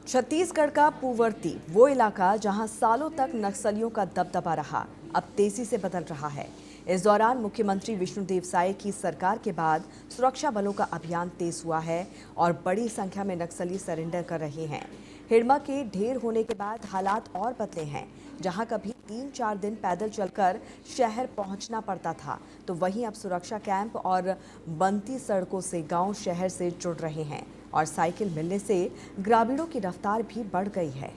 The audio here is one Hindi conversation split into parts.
छत्तीसगढ़ का पूवर्ती वो इलाका जहां सालों तक नक्सलियों का दबदबा रहा, अब तेजी से बदल रहा है। इस दौरान मुख्यमंत्री विष्णुदेव साय की सरकार के बाद सुरक्षा बलों का अभियान तेज हुआ है और बड़ी संख्या में नक्सली सरेंडर कर रहे हैं। हिड़मा के ढेर होने के बाद हालात और बदले हैं। जहां कभी 3-4 दिन पैदल चलकर शहर पहुंचना पड़ता था, तो वहीं अब सुरक्षा कैंप और बनती सड़कों से गांव शहर से जुड़ रहे हैं और साइकिल मिलने से ग्रामीणों की रफ्तार भी बढ़ गई है।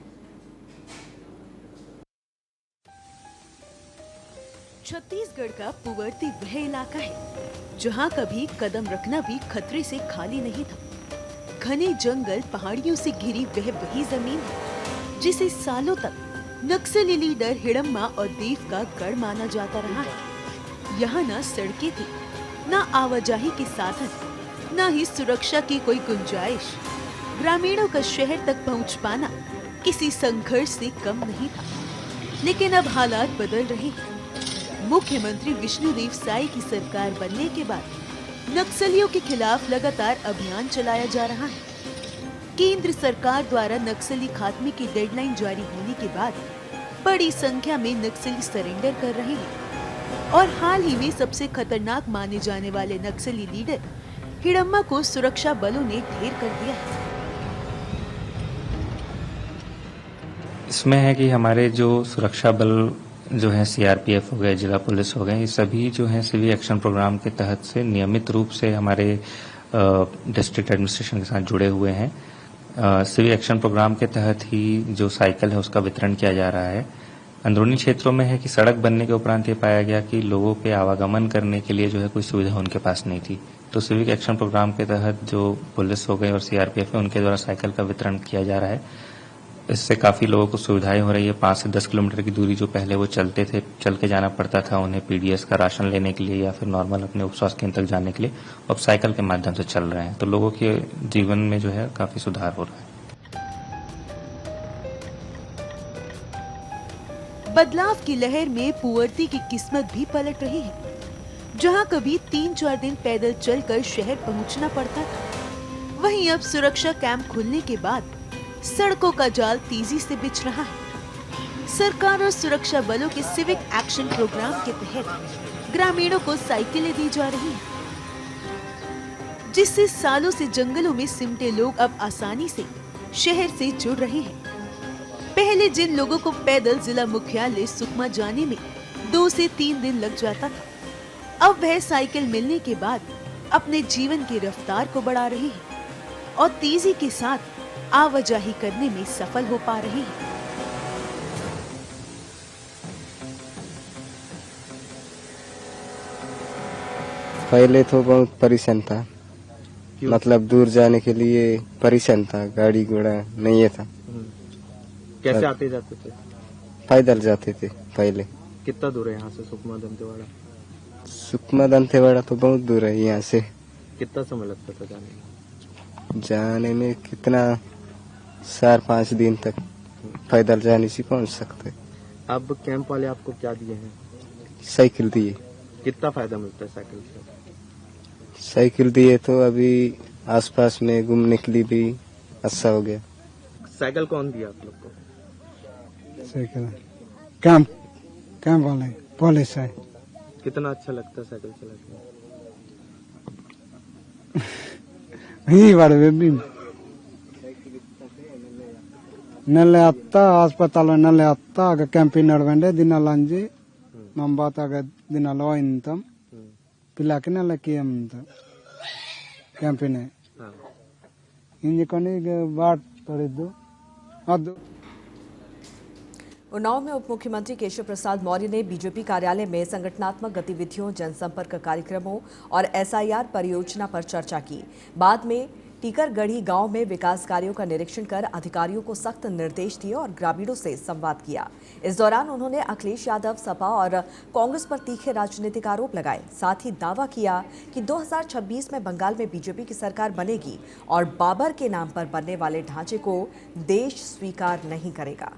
छत्तीसगढ़ का पूवर्ती वह इलाका है जहां कभी कदम रखना भी खतरे से खाली नहीं था। घने जंगल, पहाड़ियों से घिरी वही जमीन है जिसे सालों तक नक्सली लीडर हिड़म्मा और देव का गढ़ माना जाता रहा है। यहाँ न सड़कें थी, न आवाजाही के साधन, न ही सुरक्षा की कोई गुंजाइश। ग्रामीणों का शहर तक पहुंच पाना किसी संघर्ष से कम नहीं था। लेकिन अब हालात बदल रहे हैं। मुख्यमंत्री विष्णुदेव साय की सरकार बनने के बाद नक्सलियों के खिलाफ लगातार अभियान चलाया जा रहा है। केंद्र सरकार द्वारा नक्सली खात्मे की डेडलाइन जारी होने के बाद बड़ी संख्या में नक्सली सरेंडर कर रहे हैं और हाल ही में सबसे खतरनाक माने जाने वाले नक्सली लीडर हिड़म्मा को सुरक्षा बलों ने ढेर कर दिया है। इसमें है कि हमारे जो सुरक्षा बल जो है सीआरपीएफ हो गए, जिला पुलिस हो गए, ये सभी जो है सिविक एक्शन प्रोग्राम के तहत से नियमित रूप से हमारे डिस्ट्रिक्ट एडमिनिस्ट्रेशन के साथ जुड़े हुए हैं। सिविक एक्शन प्रोग्राम के तहत ही जो साइकिल है उसका वितरण किया जा रहा है। अंदरूनी क्षेत्रों में है कि सड़क बनने के उपरांत ये पाया गया कि लोगों के आवागमन करने के लिए जो है कोई सुविधा उनके पास नहीं थी, तो सिविक एक्शन प्रोग्राम के तहत जो पुलिस हो गई और सीआरपीएफ है उनके द्वारा साइकिल का वितरण किया जा रहा है। इससे काफी लोगों को सुविधाएं हो रही है। 5 से 10 किलोमीटर की दूरी जो पहले वो चल के जाना पड़ता था उन्हें पीडीएस का राशन लेने के लिए या फिर नॉर्मल अपने उप स्वास्थ्य केंद्र तक जाने के लिए, अब साइकिल के माध्यम से चल रहे हैं, तो लोगों के जीवन में जो है काफी सुधार हो रहा है। बदलाव की लहर में पूवर्ती की किस्मत भी पलट रही है। जहां कभी 3-4 दिन पैदल चलकर शहर पहुंचना पड़ता था, वहीं अब सुरक्षा कैंप खुलने के बाद सड़कों का जाल तेजी से बिछ रहा है। सरकार और सुरक्षा बलों के सिविक एक्शन प्रोग्राम के तहत ग्रामीणों को साइकिलें दी जा रही हैं, जिससे सालों से जंगलों में सिमटे लोग अब आसानी से शहर से जुड़ रहे हैं। पहले जिन लोगों को पैदल जिला मुख्यालय सुकमा जाने में 2 से 3 दिन लग जाता था, अब वह साइकिल मिलने के बाद अपने जीवन की रफ्तार को बढ़ा रहे हैं और तेजी के साथ आवाजाही करने में सफल हो पा रहे हैं। पहले तो बहुत परेशान था, मतलब दूर जाने के लिए परेशान था, गाड़ी घोड़ा नहीं था। कैसे आते जाते थे? पैदल जाते थे पहले। कितना दूर है यहाँ से सुकमा दंतेवाड़ा? सुकमा दंतेवाड़ा तो बहुत दूर है यहाँ से। कितना समय लगता था जाने में कितना 4-5 दिन तक पैदल जाने से पहुँच सकते। अब कैंप वाले आपको क्या दिए हैं? साइकिल दिए। कितना फायदा मिलता है साइकिल से? साइकिल दिए तो अभी आसपास में घूमने के लिए भी अच्छा हो गया। साइकिल कौन दिया आप लोग को? साइकिल कैंप वाले पुलिस है। कितना अच्छा लगता है साइकिल चलाने? ही बारे में नल्ले अत्ता अस्पताल नल्ले अत्ता आगे कैंपिंग नडवेंडे दिनालंजी मंबात आगे दिनालो इंतम पिलाके नल्ले कियंत कैंपिंग है इंजे कोनी बाट तोड़िद्दु अद्दु। उन्नाव में उप मुख्यमंत्री केशव प्रसाद मौर्य ने बीजेपी कार्यालय में संगठनात्मक गतिविधियों, जनसंपर्क कार्यक्रमों और एसआईआर परियोजना पर चर्चा की। बाद में टीकरगढ़ी गांव में विकास कार्यों का निरीक्षण कर अधिकारियों को सख्त निर्देश दिए और ग्रामीणों से संवाद किया। इस दौरान उन्होंने अखिलेश यादव, सपा और कांग्रेस पर तीखे राजनीतिक आरोप लगाए। साथ ही दावा किया कि 2026 में बंगाल में बीजेपी की सरकार बनेगी और बाबर के नाम पर बनने वाले ढांचे को देश स्वीकार नहीं करेगा।